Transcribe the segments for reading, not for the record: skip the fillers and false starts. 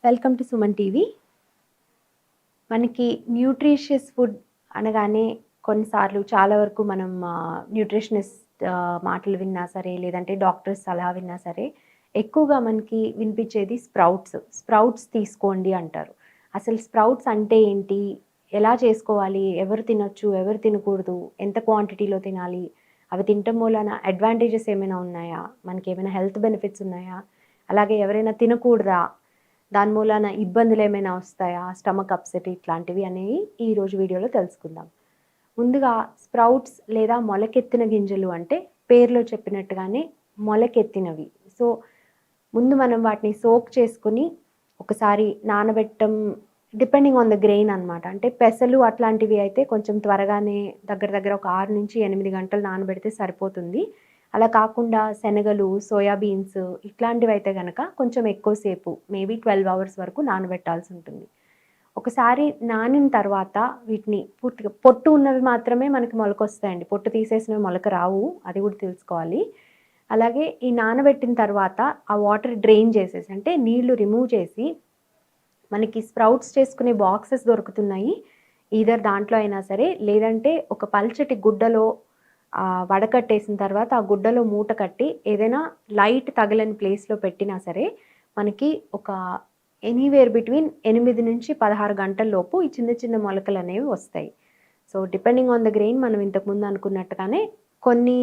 Welcome to Suman TV. మనకి nutritious food అనగానే కొన్నిసార్లు చాలా వరకు మనం న్యూట్రిషనిస్ట్ మాటలు విన్నా సరే, లేదంటే డాక్టర్స్ సలహా విన్నా సరే, ఎక్కువగా మనకి వినిపించేది స్ప్రౌట్స్ తీసుకోండి అంటారు. అసలు స్ప్రౌట్స్ అంటే ఏంటి? ఎలా చేసుకోవాలి? ఎవరు తినొచ్చు? ఎవరు తినకూడదు? ఎంత క్వాంటిటీలో తినాలి? అవి తినటం మూలాన అడ్వాంటేజెస్ ఏమైనా ఉన్నాయా? మనకేమైనా హెల్త్ బెనిఫిట్స్ ఉన్నాయా? అలాగే ఎవరైనా తినకూడదా? దాని మూలాన ఇబ్బందులేమైనా వస్తాయా? స్టమక్ అప్సెట్ ఇట్లాంటివి అనేవి ఈరోజు వీడియోలో తెలుసుకుందాం. ముందుగా స్ప్రౌట్స్ లేదా మొలకెత్తిన గింజలు అంటే పేరులో చెప్పినట్టుగానే మొలకెత్తినవి. సో, ముందు మనం వాటిని సోక్ చేసుకొని ఒకసారి నానబెట్టడం డిపెండింగ్ ఆన్ ద గ్రెయిన్ అనమాట. అంటే పెసలు అట్లాంటివి అయితే కొంచెం త్వరగానే దగ్గర దగ్గర ఒక 6-8 గంటలు నానబెడితే సరిపోతుంది. అలా కాకుండా శనగలు, సోయా బీన్స్ ఇట్లాంటివైతే గనక కొంచెం ఎక్కువ సేపు మేబీ 12 అవర్స్ వరకు నానబెట్టాల్సి ఉంటుంది. ఒకసారి నానిన తర్వాత వీటిని పూర్తిగా పొట్టు ఉన్నవి మాత్రమే మనకి మొలకొస్తాయండి. పొట్టు తీసేసినవి మొలక రావు. అది కూడా తెలుసుకోవాలి. అలాగే ఈ నానబెట్టిన తర్వాత ఆ వాటర్ డ్రైన్ చేసేసి అంటే నీళ్లు రిమూవ్ చేసి మనకి స్ప్రౌట్స్ చేసుకునే బాక్సెస్ దొరుకుతున్నాయి. ఈథర్ దాంట్లో అయినా సరే, లేదంటే ఒక పల్చటి గుడ్డలో వడకట్టేసిన తర్వాత ఆ గుడ్డలో మూట కట్టి ఏదైనా లైట్ తగలని ప్లేస్‌లో పెట్టినా సరే, మనకి ఒక ఎనీవేర్ బిట్వీన్ 8-16 గంటల్లోపు ఈ చిన్న చిన్న మొలకలనేవి వస్తాయి. So, depending on the grain మనం ఇంతకుముందు అనుకున్నట్టుగానే కొన్ని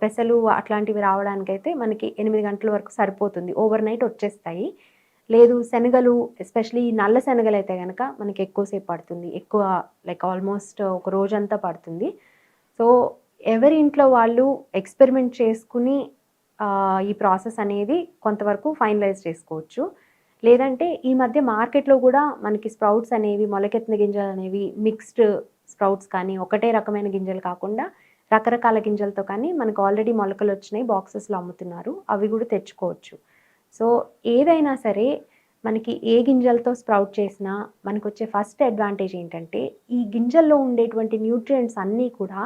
పెసలు అట్లాంటివి రావడానికైతే మనకి 8 గంటల వరకు సరిపోతుంది. ఓవర్‌నైట్ వచ్చేస్తాయి. లేదు శనగలు ఎస్పెషల్లీ నల్ల శనగలైతే గనక మనకి ఎక్కువ సేపు పడుతుంది. ఎక్కువ లైక్ ఆల్మోస్ట్ ఒక రోజంతా పడుతుంది. సో, ఎవరి ఇంట్లో వాళ్ళు ఎక్స్‌పెరిమెంట్ చేసుకొని ఈ ప్రాసెస్ అనేది కొంతవరకు ఫైనలైజ్ చేసుకోవచ్చు. లేదంటే ఈ మధ్య మార్కెట్‌లో గూడా మనకి స్ప్రౌట్స్ అనేవి, మొలకెత్తిన గింజలనేవి మిక్స్డ్ స్ప్రౌట్స్ కానీ, ఒకటే రకమైన గింజలు కాకుండా రకరకాల గింజలతో కానీ మనకు ఆల్రెడీ మొలకలొచ్చినాయి బాక్సెస్‌లో అమ్ముతున్నారు. అవి గూడా తెచ్చుకోవచ్చు. సో, ఏదైనా సరే మనకి ఏ గింజలతో స్ప్రౌట్ చేసినా మనకొచ్చే ఫస్ట్ అడ్వాంటేజ్ ఏంటంటే, ఈ గింజల్లో ఉండేటువంటి న్యూట్రియంట్స్ అన్నీ కూడా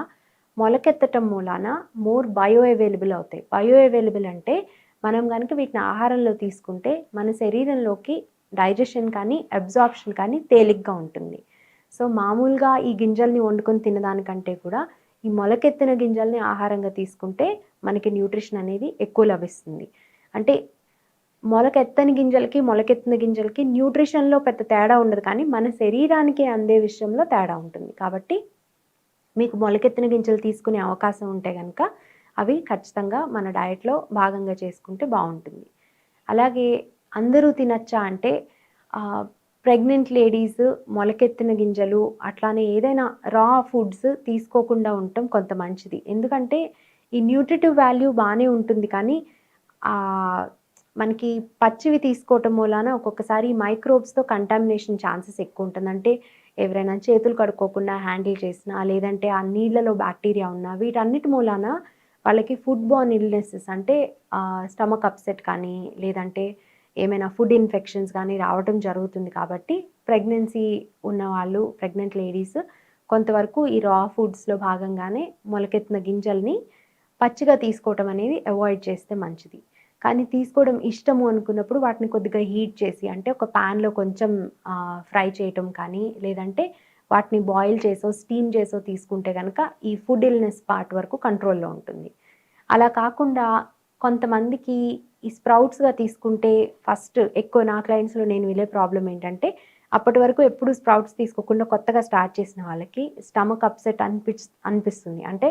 మొలకెత్తటం మూలాన మోర్ బయో అవైలబుల్ అవుతాయి. బయో అవైలబుల్ అంటే మనం గనుక వీటిని ఆహారంలో తీసుకుంటే మన శరీరంలోకి డైజెషన్ కానీ, అబ్జార్ప్షన్ కానీ తేలిగ్గా ఉంటుంది. సో, మామూలుగా ఈ గింజల్ని వండుకొని తినడానికంటే కూడా ఈ మొలకెత్తిన గింజల్ని ఆహారంగా తీసుకుంటే మనకి న్యూట్రిషన్ అనేది ఎక్కువ లభిస్తుంది. అంటే మొలకెత్తని గింజలకి, మొలకెత్తిన గింజలకి న్యూట్రిషన్‌లో పెద్ద తేడా ఉండదు కానీ మన శరీరానికి అందే విషయంలో తేడా ఉంటుంది. కాబట్టి మీకు మొలకెత్తిన గింజలు తీసుకునే అవకాశం ఉంటే గనక, అవి ఖచ్చితంగా మన డయట్‌లో భాగంగా చేసుకుంటే బావుంటుంది. అలాగే అందరూ తినచ్చా అంటే ప్రెగ్నెంట్ లేడీస్ మొలకెత్తిన గింజలు అట్లానే ఏదైనా రా ఫుడ్స్ తీసుకోకుండా ఉండటం కొంత మంచిది. ఎందుకంటే ఈ న్యూట్రిటివ్ వాల్యూ బానే ఉంటుంది కానీ ఆహ్, మనకి పచ్చివి తీసుకోవటం మూలాన ఒక్కొక్కసారి మైక్రోబ్స్‌తో కంటామినేషన్ ఛాన్సెస్ ఎక్కువుంటుంది. అంటే ఎవరైనా చేతులు కడుక్కోకుండా హ్యాండిల్ చేసినా, లేదంటే ఆ నీళ్ళలో బాక్టీరియా ఉన్నా, వీటన్నిటి మూలాన వాళ్ళకి ఫుడ్ బోర్న్ ఇల్‌నెసెస్ అంటే స్టమక్ అప్సెట్ కానీ, లేదంటే ఏమైనా ఫుడ్ ఇన్ఫెక్షన్స్ గానీ రావటం జరుగుతుంది కాబట్టి, ప్రెగ్నెన్సీ ఉన్నవాళ్ళు, ప్రెగ్నెంట్ లేడీస్ కొంతవరకు ఈ రా ఫుడ్స్‌లో భాగంగానే మొలకెత్తిన గింజల్ని పచ్చిగా తీసుకోవటం అనేది అవాయిడ్ చేస్తే మంచిది. కానీ తీసుకోవడం ఇష్టము అనుకున్నప్పుడు వాటిని కొద్దిగా హీట్ చేసి అంటే ఒక పాన్‌లో కొంచెం ఫ్రై చేయటం కానీ, లేదంటే వాటిని బాయిల్ చేసో, స్టీమ్ చేసో తీసుకుంటే గనక ఈ ఫుడ్ ఇల్‌నెస్ పార్ట్ వరకు కంట్రోల్‌లో ఉంటుంది. అలా కాకుండా కొంతమందికి ఈ స్ప్రౌట్స్‌గా తీసుకుంటే ఫస్ట్ ఎక్కువ నా క్లయింట్స్‌లో నేను వినే ప్రాబ్లమ్ ఏంటంటే, అప్పటి వరకు ఎప్పుడు స్ప్రౌట్స్ తీసుకోకుండా కొత్తగా స్టార్ట్ చేసిన వాళ్ళకి స్టమక్ అప్సెట్ అనిపిస్తుంది. అంటే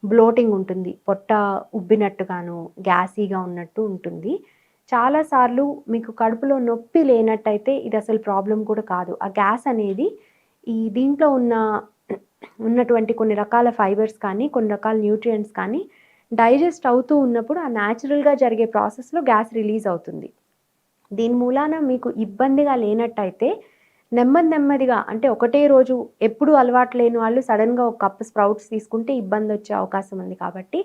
బ్లోటింగ్ ఉంటుంది. పొట్ట ఉబ్బినట్టుగాను, గ్యాసీగా ఉన్నట్టు ఉంటుంది. చాలా సార్లు మీకు కడుపులో నొప్పి లేనట్టయితే ఇదసలు ప్రాబ్లమ్ కూడా కాదు. ఆ గ్యాస్ అనేది ఈ దీంట్లో ఉన్నటువంటి కొన్ని రకాల ఫైబర్స్ కానీ, కొన్ని రకాల న్యూట్రియంట్స్ కానీ డైజెస్ట్ అవుతూ ఉన్నప్పుడు ఆ న్యాచురల్‌గా జరిగే ప్రాసెస్‌లో గ్యాస్ రిలీజ్ అవుతుంది. దీని మూలాన మీకు ఇబ్బందిగా లేనట్టయితే నెమ్మదిగా అంటే ఒకటే రోజు ఎప్పుడు అలవాటు లేని వాళ్ళు సడెన్‌గా ఒక కప్ స్ప్రౌట్స్ తీసుకుంటే ఇబ్బందొచ్చే అవకాశం ఉంది కాబట్టి,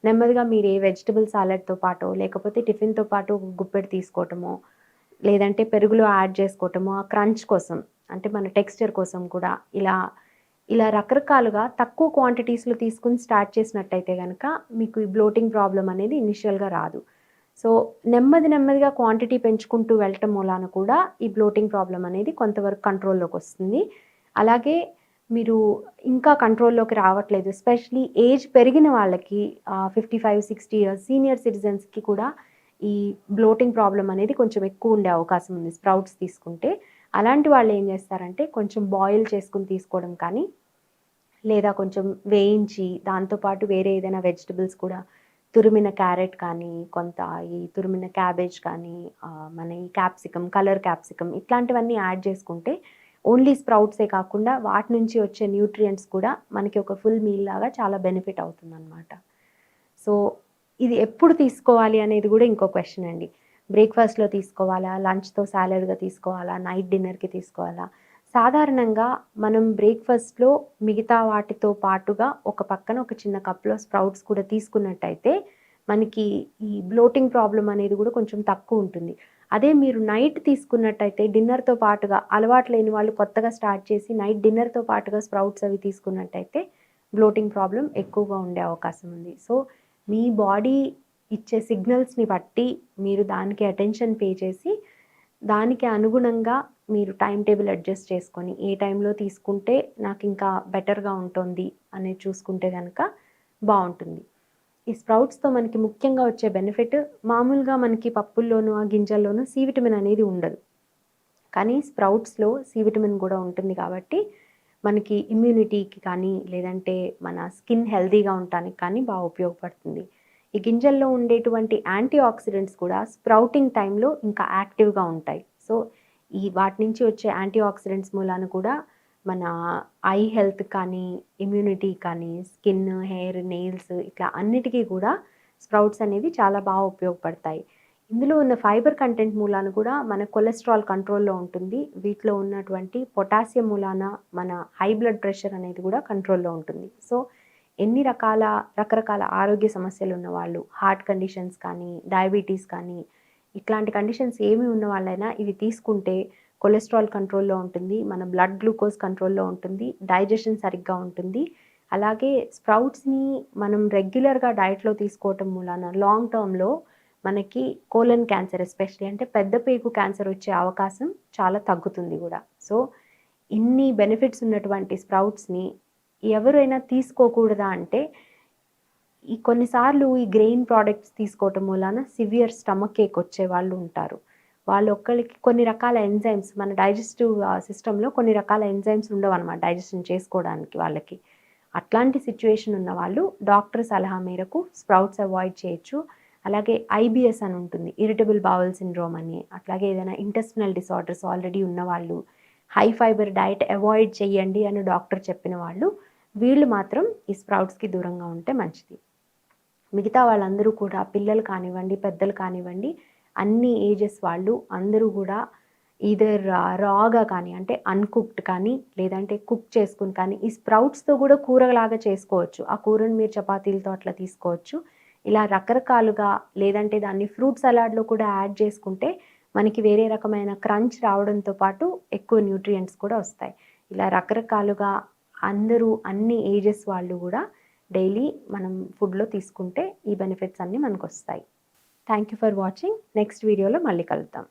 నెమ్మదిగా మీరు ఏ వెజిటబుల్ సాలడ్‌తో పాటో, లేకపోతే టిఫిన్‌తో పాటు ఒక గుప్పెడు తీసుకోవటమో, లేదంటే పెరుగులో యాడ్ చేసుకోవటమో, ఆ క్రంచ్ కోసం అంటే మన టెక్స్చర్ కోసం కూడా ఇలా రకరకాలుగా తక్కువ క్వాంటిటీస్‌లో తీసుకొని స్టార్ట్ చేసినట్టయితే గనక మీకు ఈ బ్లోటింగ్ ప్రాబ్లమ్ అనేది ఇనిషియల్‌గా రాదు. సో, నెమ్మదిగా క్వాంటిటీ పెంచుకుంటూ వెళ్ళటం మూలాన కూడా ఈ బ్లోటింగ్ ప్రాబ్లమ్ అనేది కొంతవరకు కంట్రోల్‌లోకొస్తుంది. అలాగే మీరు ఇంకా కంట్రోల్‌లోకి రావట్లేదు. ఎస్పెషల్లీ ఏజ్ పెరిగిన వాళ్ళకి 55, 60 ఇయర్స్ సీనియర్ సిటిజన్స్‌కి కూడా ఈ బ్లోటింగ్ ప్రాబ్లమ్ అనేది కొంచెం ఎక్కువుండే అవకాశం ఉంది స్ప్రౌట్స్ తీసుకుంటే. అలాంటి వాళ్ళేం జేస్తారంటే కొంచెం బాయిల్ చేసుకొని తీసుకోవడం కానీ, లేదా కొంచెం వేయించి దాంతో పాటు వేరే ఏదైనా వెజిటబుల్స్ కూడా తురిమిన క్యారెట్ కానీ, కొంత ఈ తురిమిన క్యాబేజ్ కానీ, మన ఈ క్యాప్సికమ్, కలర్ క్యాప్సికమ్ ఇట్లాంటివన్నీ యాడ్ చేసుకుంటే ఓన్లీ స్ప్రౌట్సే కాకుండా వాటి నుంచి వచ్చే న్యూట్రియంట్స్ కూడా మనకి ఒక ఫుల్ మీల్ లాగా చాలా బెనిఫిట్ అవుతుందనమాట. సో, ఇది ఎప్పుడు తీసుకోవాలి అనేది గూడా ఇంకో క్వెషన్ అండి. బ్రేక్‌ఫాస్ట్‌లో తీసుకోవాలా? లంచ్‌తో సాలడ్‌గా తీసుకోవాలా? నైట్ డిన్నర్‌కి తీసుకోవాలా? సాధారణంగా మనం బ్రేక్‌ఫాస్ట్‌లో మిగతా వాటితో పాటుగా ఒక పక్కన ఒక చిన్న కప్‌లో స్ప్రౌట్స్ కూడా తీసుకున్నట్టయితే, మనకి ఈ బ్లోటింగ్ ప్రాబ్లమ్ అనేది గూడా కొంచెం తక్కువుంటుంది. అదే మీరు నైట్ తీసుకున్నట్టయితే డిన్నర్‌తో పాటుగా అలవాటు లేని వాళ్ళు కొత్తగా స్టార్ట్ చేసి నైట్ డిన్నర్‌తో పాటుగా స్ప్రౌట్స్ అవి తీసుకున్నట్టయితే బ్లోటింగ్ ప్రాబ్లమ్ ఎక్కువగా ఉండే అవకాశం ఉంది. సో, మీ బాడీ ఇచ్చే సిగ్నల్స్‌ని బట్టి మీరు దానికి అటెన్షన్ పే చేసి, దానికి అనుగుణంగా మీరు టైమ్ టేబుల్ అడ్జస్ట్ చేసుకొని, ఏ టైంలో తీసుకుంటే నాకింకా బెటర్‌గా ఉంటోంది అనేది చూసుకుంటే గనక బావుంటుంది. ఈ స్ప్రౌట్స్‌తో మనకి ముఖ్యంగా వచ్చే బెనిఫిట్ మామూలుగా మనకి పప్పుల్లోనూ, ఆ గింజల్లోనూ సి విటమిన్ అనేది ఉండదు. కానీ స్ప్రౌట్స్‌లో సి విటమిన్ గూడా ఉంటుంది కాబట్టి, మనకి ఇమ్యూనిటీకి కానీ, లేదంటే మన స్కిన్ హెల్తీగా ఉండటానికి కానీ ఉపయోగపడుతుంది. ఈ గింజల్లో ఉండేటువంటి యాంటీ ఆక్సిడెంట్స్ కూడా స్ప్రౌటింగ్ టైంలో ఇంకా యాక్టివ్‌గా ఉంటాయి. సో, ఈ వాటి నుంచి వచ్చే యాంటీ ఆక్సిడెంట్స్ మూలాన కూడా మన ఐ హెల్త్ కానీ, ఇమ్యూనిటీ కానీ, స్కిన్, హెయిర్, నెయిల్స్ ఇట్లా అన్నిటికీ కూడా స్ప్రౌట్స్ అనేవి చాలా ఉపయోగపడతాయి. ఇందులో ఉన్న ఫైబర్ కంటెంట్ మూలాన కూడా మన కొలెస్ట్రాల్ కంట్రోల్‌లో ఉంటుంది. వీటిలో ఉన్నటువంటి పొటాషియం మూలాన మన హై బ్లడ్ ప్రెషర్ అనేది కూడా కంట్రోల్‌లో ఉంటుంది. సో, రకరకాల ఆరోగ్య సమస్యలున్న వాళ్ళు, హార్ట్ కండిషన్స్ కానీ, డయాబెటీస్ కానీ, ఇట్లాంటి కండిషన్స్ ఏమి ఉన్న వాళ్ళైనా ఇవి తీసుకుంటే కొలెస్ట్రాల్ కంట్రోల్‌లో ఉంటుంది. మన బ్లడ్ గ్లూకోజ్ కంట్రోల్‌లో ఉంటుంది. డైజెషన్ సరిగ్గా ఉంటుంది. అలాగే స్ప్రౌట్స్‌ని మనం రెగ్యులర్‌గా డైట్‌లో తీసుకోవటం మూలాన లాంగ్ టర్మ్‌లో మనకి కోలన్ క్యాన్సర్ ఎస్పెషల్లీ అంటే పెద్ద పేగు క్యాన్సర్ వచ్చే అవకాశం చాలా తగ్గుతుంది గూడా. సో, ఇన్ని బెనిఫిట్స్ ఉన్నటువంటి స్ప్రౌట్స్‌ని ఎవరైనా తీసుకోకూడదా అంటే, ఈ కొన్నిసార్లు ఈ గ్రెయిన్ ప్రొడక్ట్స్ తీసుకోవటం మూలాన సివియర్ స్టమక్ ఏక్ వచ్చేవాళ్ళు ఉంటారు. వాళ్ళొక్కళ్ళకి కొన్ని రకాల ఎంజైమ్స్ మన డైజెస్టివ్ సిస్టమ్‌లో కొన్ని రకాల ఎంజైమ్స్ ఉండవనమాట డైజెషన్ చేసుకోవడానికి వాళ్ళకి. అట్లాంటి సిట్యుయేషన్ ఉన్నవాళ్ళు డాక్టర్ సలహా మేరకు స్ప్రౌట్స్ అవాయిడ్ చేయొచ్చు. అలాగే ఐబీఎస్ అని ఉంటుంది. ఇరిటబుల్ బౌల్ సిండ్రోమ్ అని. అట్లాగే ఏదైనా ఇంటెస్టినల్ డిసార్డర్స్ ఆల్రెడీ ఉన్నవాళ్ళు, హై ఫైబర్ డైట్ అవాయిడ్ చేయండి అని డాక్టర్ చెప్పిన వాళ్ళు, వీళ్ళు మాత్రం ఈ స్ప్రౌట్స్‌కి దూరంగా ఉంటే మంచిది. మిగతా వాళ్ళందరూ కూడా పిల్లలు కానివ్వండి, పెద్దలు కానివ్వండి, అన్ని ఏజెస్ వాళ్ళు అందరూ గూడా ఈదర్ రాగా కానీ అంటే అన్‌కుక్డ్ కానీ, లేదంటే కుక్ చేసుకొని కానీ, ఈ స్ప్రౌట్స్‌తో గూడా కూరలాగా చేసుకోవచ్చు. ఆ కూరని మీరు చపాతీలతో అట్లా తీసుకోవచ్చు. ఇలా రకరకాలుగా లేదంటే దాన్ని ఫ్రూట్ సలాడ్‌లో కూడా యాడ్ చేసుకుంటే మనకి వేరే రకమైన క్రంచ్ రావడంతో పాటు ఎక్కువ న్యూట్రియంట్స్ కూడా వస్తాయి. ఇలా రకరకాలుగా అందరూ అన్ని ఏజెస్ వాళ్ళు గూడా డైలీ మనం ఫుడ్‌లో తీసుకుంటే ఈ బెనిఫిట్స్ అన్నీ మనకొస్తాయి. Thank you for watching. Next వీడియోలో మళ్ళీ కలుద్దాం.